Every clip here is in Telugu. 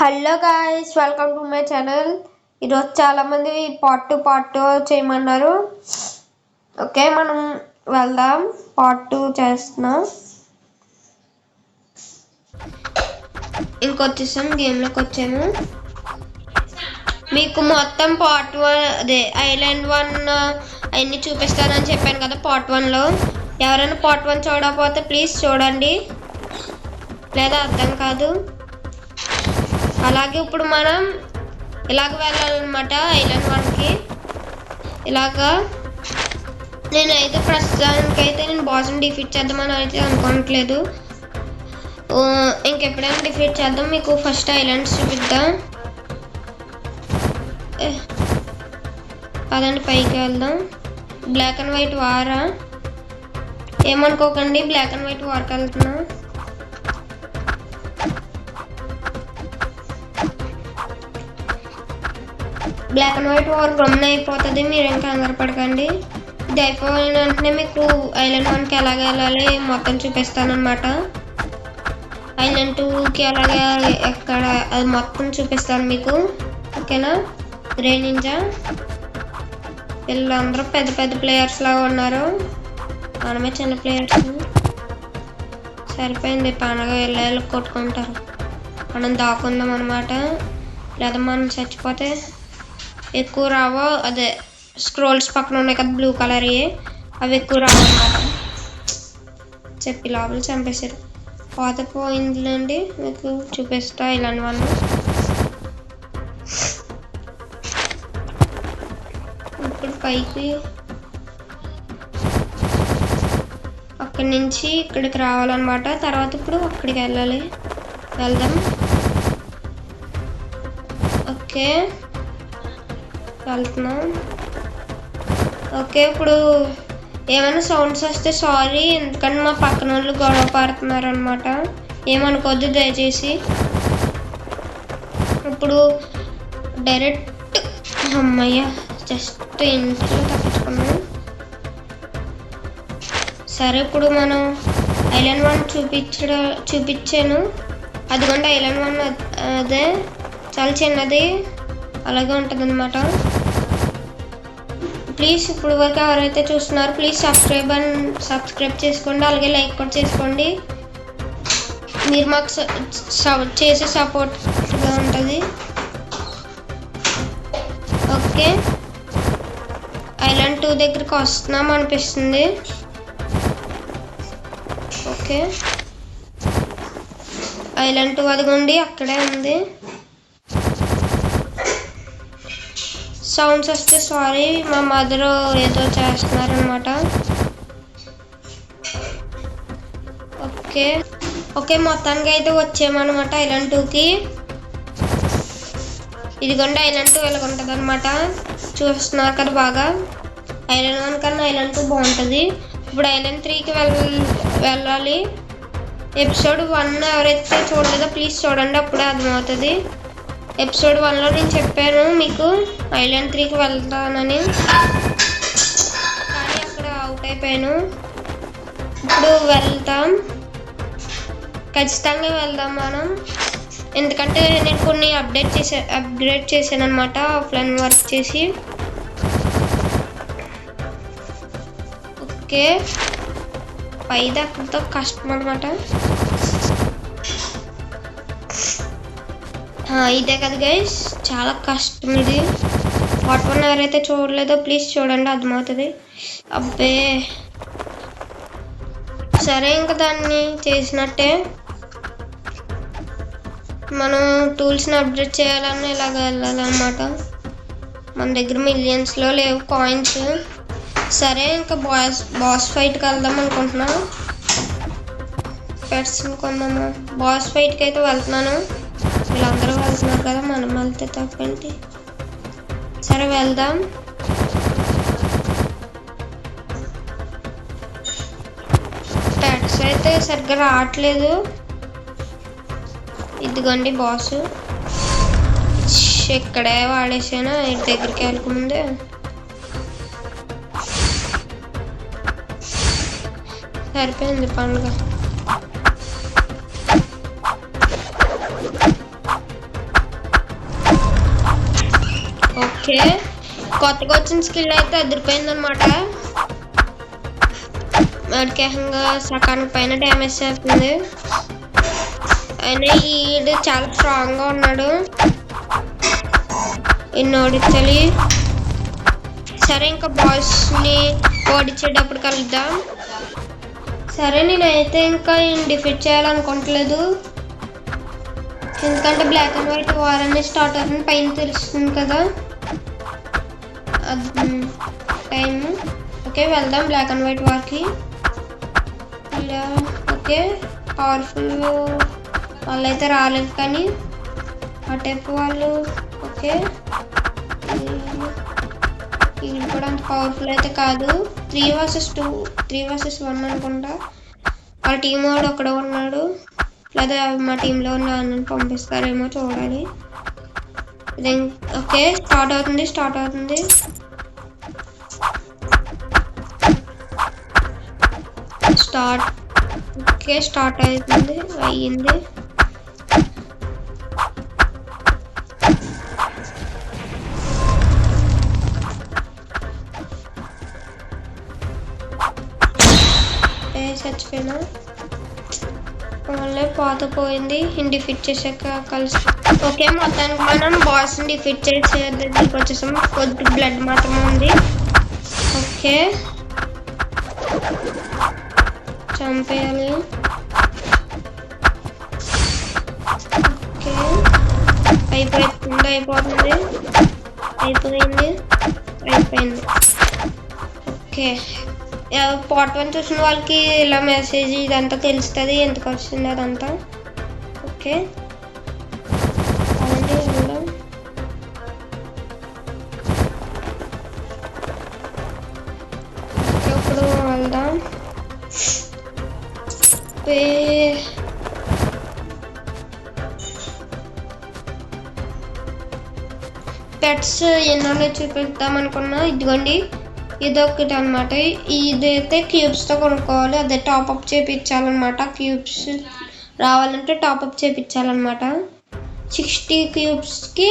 Hello guys, welcome to my channel. ఈరోజు చాలా మంది పార్ట్ 2 చేయమన్నారు. ఓకే, మనం వెళ్దాం. పార్ట్ 2 చేస్తున్నాం. ఇంకొచ్చేసాం, గేమ్లోకి వచ్చాము. మీకు మొత్తం పార్ట్ 1 అదే ఐలాండ్ 1 అవన్నీ చూపిస్తానని చెప్పాను కదా. పార్ట్ 1లో ఎవరైనా పార్ట్ 1 చూడకపోతే ప్లీజ్ చూడండి, లేదా అర్థం కాదు. అలాగే ఇప్పుడు మనం ఇలాగ వెళ్ళాలన్నమాట ఐలాండ్ 1కి. ఇలాగా నేనైతే ప్రస్తుతానికైతే నేను బాస్ని డిఫీట్ చేద్దామని అయితే అనుకోవట్లేదు. ఇంకెప్పుడైనా డిఫీట్ చేద్దాం. మీకు ఫస్ట్ ఐలాండ్స్ చూపిద్దాం. పదండి, పైకి వెళ్దాం. బ్లాక్ అండ్ వైట్ వారా? ఏమనుకోకండి, బ్లాక్ అండ్ వైట్ వార్కి వెళ్తున్నాం. బ్లాక్ అండ్ వైట్ వార్ గమ్మున అయిపోతుంది, మీరేం కంగారు పడకండి. ఇది అయిపోయిన వెంటనే మీకు ఐలాండ్ 1కి ఎలాగ వెళ్ళాలి మొత్తం చూపిస్తానమాట. ఐలాండ్ 2కి అలాగే ఎక్కడ అది మొత్తం చూపిస్తాను మీకు. ఓకేనా? గ్రే నింజా వీళ్ళందరూ పెద్ద పెద్ద ప్లేయర్స్ లాగా ఉన్నారు, మనమే చిన్న ప్లేయర్స్. సరిపోయింది, పండగ వెళ్ళి కొట్టుకుంటారు. మనం దాక్కుందాం అనమాట, లేదా మనం చచ్చిపోతే ఎక్కువ రావో. అదే స్క్రోల్స్ పక్కన ఉన్నాయి కదా బ్లూ కలర్, అవి ఎక్కువ రావు అన్నమాట. చెప్పి లోపల చంపేశారు. పాత పోయిందిలేండి, మీకు చూపిస్తా ఇలాంటి వాళ్ళు. ఇప్పుడు పైకి అక్కడి నుంచి ఇక్కడికి రావాలన్నమాట. తర్వాత ఇప్పుడు అక్కడికి వెళ్దాం. ఓకే, వెళ్తున్నాం. ఓకే, ఇప్పుడు ఏమైనా సౌండ్స్ వస్తే సారీ, ఎందుకంటే మా పక్కన వాళ్ళు గొడవ పడుతున్నారు అనమాట. ఏమనుకోద్దు దయచేసి. ఇప్పుడు డైరెక్ట్ అమ్మయ్య జస్ట్ ఇంట్లో తప్పించుకున్నాం. సరే, ఇప్పుడు మనం ఐలాండ్ 1 చూపించాను. అదిగోండి ఐలాండ్ 1. అదే చాలా చిన్నది, అలాగే ఉంటుంది అనమాట. ప్లీజ్ ఇప్పుడు వరకు ఎవరైతే చూస్తున్నారో ప్లీజ్ సబ్స్క్రైబ్ చేసుకోండి, అలాగే లైక్ కూడా చేసుకోండి. మీరు మాకు చేసే సపోర్ట్గా ఉంటుంది. ఓకే, ఐలాండ్ 2 దగ్గరికి వస్తున్నాం అనిపిస్తుంది. ఓకే, ఐలాండ్ 2 అదిగోండి అక్కడే ఉంది. సౌండ్స్ వస్తే సారీ, మా మదర్ ఏదో చేస్తున్నారనమాట. ఓకే, మొత్తానికి అయితే వచ్చామన్నమాట ఐలాండ్ 2కి. ఇదిగోండి ఐలాండ్ 2 వెళ్ళకుంటుంది అనమాట. చూస్తున్నారు కదా బాగా. ఐలాండ్ 1 కన్నా ఐలాండ్ 2 బాగుంటుంది. ఇప్పుడు ఐలాండ్ 3కి వెళ్ళాలి. ఎపిసోడ్ 1 ఎవరైతే చూడలేదో ప్లీజ్ చూడండి, అప్పుడే అర్థమవుతుంది. ఎపిసోడ్ 1లో నేను చెప్పాను మీకు ఐలాండ్ 3కి వెళ్తానని, కానీ అక్కడ అవుట్ అయిపోయాను. ఇప్పుడు వెళ్తాం, ఖచ్చితంగా వెళ్దాం మనం. ఎందుకంటే నేను కొన్ని అప్గ్రేడ్ చేశాను అనమాట, ఆఫ్లైన్ వర్క్ చేసి. ఓకే, పైది అక్కడితో కష్టం అనమాట. ఇదే కదా గైస్, చాలా కష్టం ఇది. పార్ట్ 1 ఎవరైతే చూడలేదో ప్లీజ్ చూడండి, అర్థమవుతుంది. అబ్బే సరే, ఇంకా దాన్ని చేసినట్టే. మనం టూల్స్ని అప్డేట్ చేయాలని ఇలాగ వెళ్ళాలన్నమాట. మన దగ్గర మిలియన్స్లో లేవు కాయిన్స్. సరే, ఇంకా బాస్ ఫైట్కి వెళ్దాం అనుకుంటున్నా. పెట్స్ని కొందాము. బాస్ ఫైట్కి అయితే వెళ్తున్నాను. వీళ్ళందరూ వెళ్తున్నారు కదా, మనం వెళ్తే తప్పేంటి. సరే వెళ్దాం. పెట్స్ అయితే సరిగ్గా రావట్లేదు. ఇదిగోండి బాస్. ఇక్కడే వాడేసాను, ఇంటి దగ్గరికి వెళ్ళకముందే. సరిపోయింది పండుగ. ఓకే, కొత్తగా వచ్చిన స్కిల్ అయితే అదిరిపోయింది అనమాట. వాడికేకంగా సకానికి పైన డ్యామేజ్ చేస్తుంది. అయినా ఈడు చాలా స్ట్రాంగ్గా ఉన్నాడు. ఇన్ని ఓడించాలి. సరే, ఇంకా బాస్ని ఓడించేటప్పుడు కలుద్దాం. సరే, నేనైతే ఇంకా డిఫీట్ చేయాలనుకోవట్లేదు. ఎందుకంటే బ్లాక్ అండ్ వైట్ వార్ అనేది స్టార్ట్ అవుతుంది పైన తెలుస్తుంది కదా టైం. ఓకే, వెళ్దాం బ్లాక్ అండ్ వైట్ వార్కి. ఇలా ఓకే, పవర్ఫుల్ వాళ్ళు అయితే రాలేదు, కానీ ఆ టైప్ వాళ్ళు ఓకే. ఇది కూడా అంత పవర్ఫుల్ అయితే కాదు. 3 vs 2, 3 vs 1 అనుకుంటా. వాళ్ళ టీం వాడు అక్కడ ఉన్నాడు, లేదా మా టీంలో ఉన్న అన్నను పంపిస్తారేమో చూడాలి. ఓకే, స్టార్ట్ అవుతుంది. స్టార్ట్ అయ్యింది. చచ్చిపోయినా వాళ్ళే పోయింది. డిఫీట్ చేసాక కలిసి ఓకే, మొత్తానికి మనం బాస్ని డిఫీట్ చేసే దగ్గరికి వచ్చేసాం. కొద్ది బ్లడ్ మాత్రమే ఉంది. ఓకే, చంపేయాలి. ఓకే, అయిపోయింది. ఓకే, పార్ట్ 1 చూసిన వాళ్ళకి ఇలా మెసేజ్ ఇదంతా తెలుస్తుంది, ఎందుకు వస్తుంది అదంతా. ఓకే, ఇప్పుడు వెళ్దాం. పెట్స్ ఎన్నో చూపిద్దాం అనుకున్నా. ఇదిగోండి, ఇదొకటి అనమాట. ఇదైతే క్యూబ్స్తో కొనుక్కోవాలి, అదే టాప్అప్ చేయించాలన్నమాట. క్యూబ్స్ రావాలంటే టాప్అప్ చేయించాలన్నమాట. 60 క్యూబ్స్కి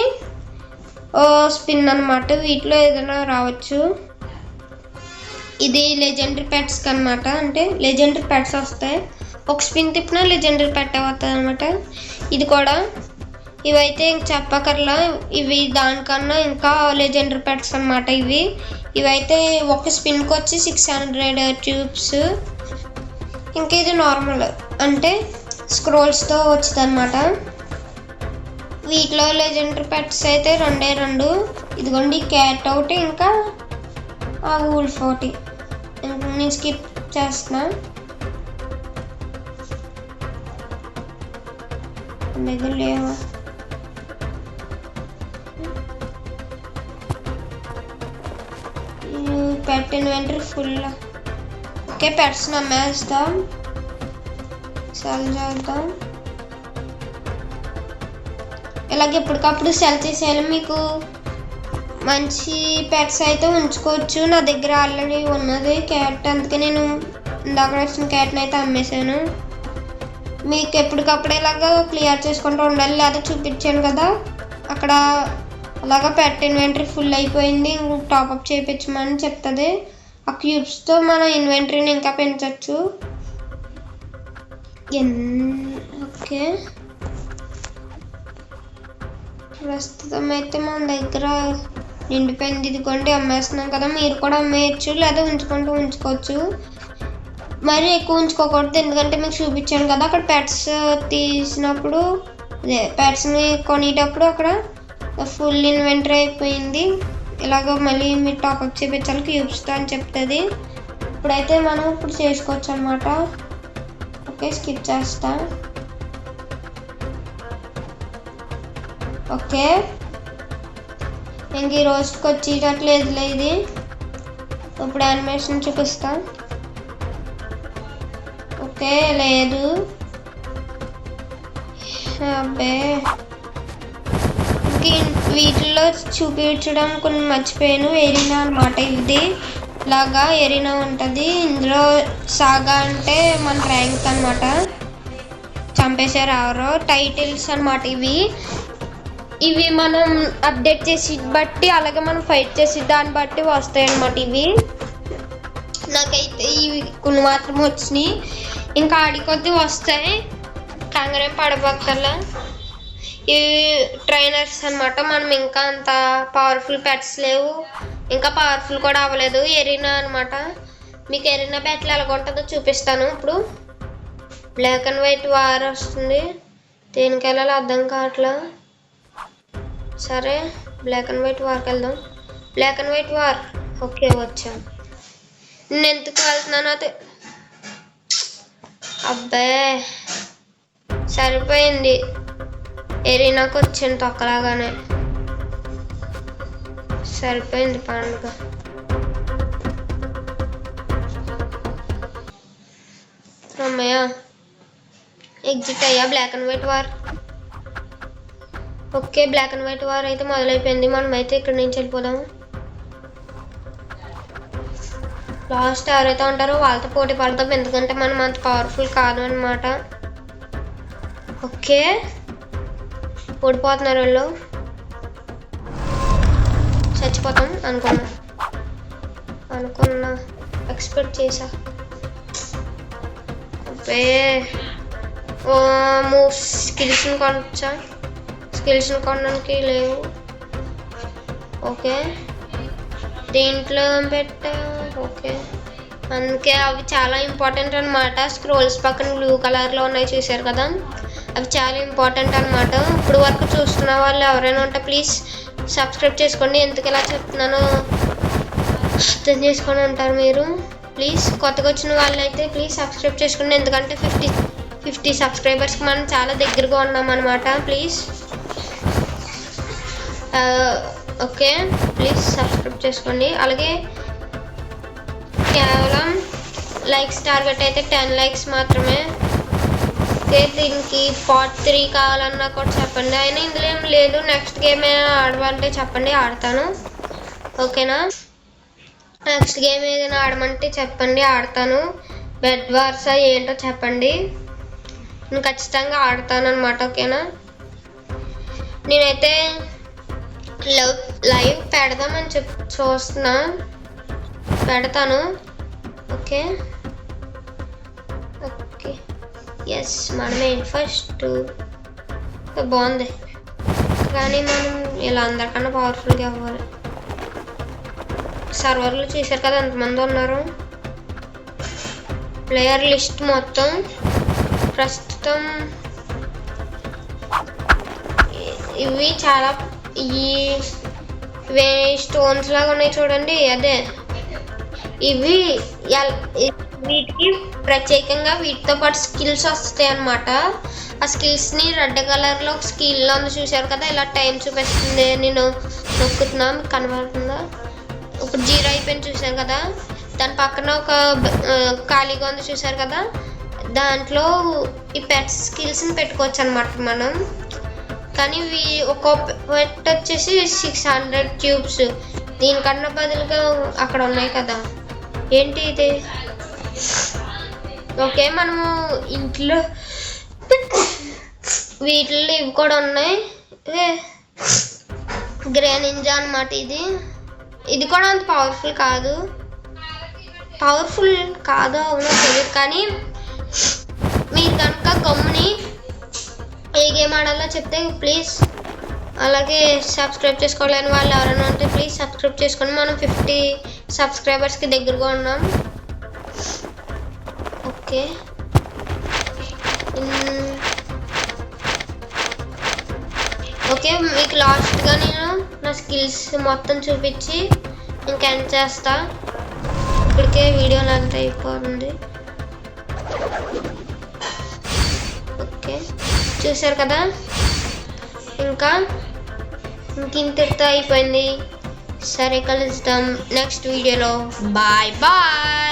స్పిన్ అనమాట. వీటిలో ఏదైనా రావచ్చు. ఇది లెజెండరీ పెట్స్కి అనమాట. అంటే లెజెండరీ పెట్స్ వస్తాయి. ఒక స్పిన్ తిప్పినా లెజెండరీ పెట్ అవుతుంది అనమాట. ఇది కూడా ఇవైతే ఇంక చెప్పకర్లా, ఇవి దానికన్నా ఇంకా లెజెండరీ పెట్స్ అనమాట. ఇవైతే ఒక స్పిన్కి వచ్చి 600 ట్యూబ్స్. ఇంకా ఇది నార్మల్ అంటే స్క్రోల్స్తో వచ్చింది అనమాట. వీటిలో లెజెండరీ పెట్స్ అయితే 2. ఇదిగోండి, క్యాట్ ఒకటి, ఇంకా ఆ వూల్ఫ్ ఒకటి. నేను స్కిప్ చేస్తున్నా. దగ్గర లేవా? Pet inventory full. Okay, pets అమ్మేస్తాం. సెల్ చేద్దాం. ఇలాగ ఎప్పటికప్పుడు సెల్ చేసేయాలి. మీకు మంచి పెట్స్ అయితే ఉంచుకోవచ్చు. నా దగ్గర ఆల్రెడీ ఉన్నది క్యాట్, అందుకే నేను ఇందాక వచ్చిన క్యాట్ని అయితే అమ్మేశాను. మీకు ఎప్పటికప్పుడు ఇలాగ క్లియర్ చేసుకుంటూ ఉండాలి. లేదా చూపించాను కదా అక్కడ అలాగా పెట్ ఇన్వెంటరీ ఫుల్ అయిపోయింది, టాప్అప్ చేయించమని చెప్తుంది. ఆ క్యూబ్స్తో మన ఇన్వెంటరీని ఇంకా పెంచవచ్చు. ఓకే, ప్రస్తుతం అయితే మన దగ్గర నిండిపోయింది. ఇదిగోండి, అమ్మేస్తున్నాం కదా, మీరు కూడా అమ్మేయచ్చు, లేదా ఉంచుకోవచ్చు. మరి ఎక్కువ ఉంచుకోకూడదు, ఎందుకంటే మీకు చూపించాను కదా అక్కడ పెట్స్ తీసినప్పుడు, అదే పెట్స్ని కొనేటప్పుడు అక్కడ ఫుల్ ఇన్వెంటరీ అయిపోయింది. ఇలాగ మళ్ళీ మీరు టాప్అప్ చేయించాలి క్యూబ్స్తో అని చెప్తుంది. ఇప్పుడైతే మనం చేసుకోవచ్చు అనమాట. ఓకే, స్కిప్ చేస్తా. ఓకే, ఇంక ఈ రోజుకి వచ్చేటట్లేదులే ఇది. ఇప్పుడు యానిమేషన్ చూపిస్తా. ఓకే, లేదు అబ్బే. వీటిల్లో చూపించడం కొన్ని మర్చిపోయాను. ఎరీనా అనమాట. ఇది లాగా ఎరీనా ఉంటుంది. ఇందులో సాగా అంటే మన ర్యాంక్ అనమాట. చంపేశారు ఎవరో టైటిల్స్ అనమాట. ఇవి మనం అప్డేట్ చేసి బట్టి అలాగే మనం ఫైట్ చేసి దాన్ని బట్టి వస్తాయి అన్నమాట. ఇవి నాకైతే ఇవి కొన్ని మాత్రం వచ్చినాయి, ఇంకా ఆడి కొద్దీ వస్తాయి, కంగారేం పడబోక్కర్లా. ఇవి ట్రైనర్స్ అన్నమాట. మనం ఇంకా అంత పవర్ఫుల్ పెట్స్ లేవు, ఇంకా పవర్ఫుల్ కూడా అవ్వలేదు. ఎరీనా అన్నమాట. మీకు ఎరీనా బ్యాటిల్ ఎలాగ ఉంటుందో చూపిస్తాను. ఇప్పుడు బ్లాక్ అండ్ వైట్ వార్ వస్తుంది, దేనికి వెళ్ళాలో అర్థం కావట్లా. సరే బ్లాక్ అండ్ వైట్ వార్కి వెళ్దాం. Black and white war okay వచ్చాం. నేను ఎందుకు వెళ్తున్నాను అది అబ్బే సరిపోయింది. ఎరీనాకు వచ్చింది తొక్కలాగానే సరిపోయింది పండుగ. అమ్మయ్య ఎగ్జిట్ అయ్యా black and white war. Okay black and white war అయితే మొదలైపోయింది. మనం అయితే ఇక్కడి నుంచి వెళ్ళిపోదాము. లాస్ట్ ఎవరైతే ఉంటారో వాళ్ళతో పోటీ పడతాం, ఎందుకంటే మనం అంత పవర్ఫుల్ కాదు అనమాట. ఓకే ఓడిపోతున్నారు వాళ్ళు, చచ్చిపోతాం అనుకున్నా ఎక్స్పెక్ట్ చేసా. అబ్బే ఓ మూవ్స్ స్కిల్స్ని కొనొచ్చా? స్కిల్స్ని కొనడానికి లేవు. ఓకే దీంట్లో పెట్టా. ఓకే అందుకే అవి చాలా ఇంపార్టెంట్ అనమాట. స్క్రోల్స్ పక్కన బ్లూ కలర్లో ఉన్నాయి చూసారు కదా, అవి చాలా ఇంపార్టెంట్ అనమాట. ఇప్పుడు వరకు చూస్తున్న వాళ్ళు ఎవరైనా ఉంటే ప్లీజ్ సబ్స్క్రైబ్ చేసుకోండి. ఎందుకు ఇలా చెప్తున్నానో అర్థం చేసుకొని ఉంటారు మీరు. ప్లీజ్ కొత్తగా వచ్చిన వాళ్ళు అయితే ప్లీజ్ సబ్స్క్రైబ్ చేసుకోండి, ఎందుకంటే 50 సబ్స్క్రైబర్స్కి మనం చాలా దగ్గరగా ఉన్నాం అనమాట. ప్లీజ్ ఓకే ప్లీజ్ సబ్స్క్రైబ్ చేసుకోండి. అలాగే కేవలం లైక్స్ టార్గెట్ అయితే 10 లైక్స్ మాత్రమే. ఓకే దీనికి పార్ట్ 3 కావాలన్నా కూడా చెప్పండి. అయినా ఇందులో ఏం లేదు, నెక్స్ట్ గేమ్ ఆడమంటే చెప్పండి ఆడతాను. ఓకేనా నెక్స్ట్ గేమ్ ఏదైనా ఆడమంటే చెప్పండి ఆడతాను. బెడ్ వార్స్ ఏంటో చెప్పండి, నేను ఖచ్చితంగా ఆడతాను అనమాట. ఓకేనా నేనైతే లైవ్ పెడదామని చూస్తున్నా, పెడతాను. ఓకే ఓకే ఎస్ మనమే ఫస్ట్. బాగుంది కానీ మనం ఇలా అందరికన్నా పవర్ఫుల్గా అవ్వాలి. సర్వర్లు చూసారు కదా ఎంతమంది ఉన్నారు. ప్లేయర్ లిస్ట్ మొత్తం ప్రస్తుతం ఇవి చాలా ఇవి స్టోన్స్ లాగా ఉన్నాయి చూడండి, అదే ఇవి వీటికి ప్రత్యేకంగా వీటితో పాటు స్కిల్స్ వస్తాయి అన్నమాట. ఆ స్కిల్స్ని రెడ్ కలర్లో ఒక స్కిల్లో ఉంది చూసారు కదా, ఇలా టైం చూపిస్తుంది. నేను నొక్కుతున్నా మీకు కనబడుతుందా? ఇప్పుడు 0 అయిపోయింది చూసారు కదా, దాని పక్కన ఒక ఖాళీగా ఉంది చూసారు కదా, దాంట్లో ఈ పెట్ స్కిల్స్ని పెట్టుకోవచ్చు అనమాట మనం. కానీ ఇవి ఒక్కో పెట్ వచ్చేసి 600 క్యూబ్స్. దీనికన్నా బదులుగా అక్కడ ఉన్నాయి కదా, ఏంటి ఇది? ఓకే మనము ఇంట్లో వీటిల్లో ఇవి కూడా ఉన్నాయి. గ్రే నింజా అనమాట. ఇది కూడా అంత పవర్ఫుల్ కాదు అవునో తెలియదు. కానీ మీరు కనుక గమ్ముని ఏ గేమ్ ఆడాలో చెప్తే ప్లీజ్, అలాగే సబ్స్క్రైబ్ చేసుకోలేని వాళ్ళు ఎవరైనా ఉంటే ప్లీజ్ సబ్స్క్రైబ్ చేసుకోండి. మనం 50 సబ్స్క్రైబర్స్కి దగ్గరగా ఉన్నాం. ఓకే ఓకే మీకు లాస్ట్గా నేను నా స్కిల్స్ మొత్తం చూపించి ఇంకా ఎండ్ చేస్తా. ఇప్పటికే వీడియో లెంత్ అయిపోతుంది. ఓకే చూసారు కదా, ఇంకా ఇంతటితో అయిపోయింది. సరే కలుద్దాం నెక్స్ట్ వీడియోలో. Bye bye.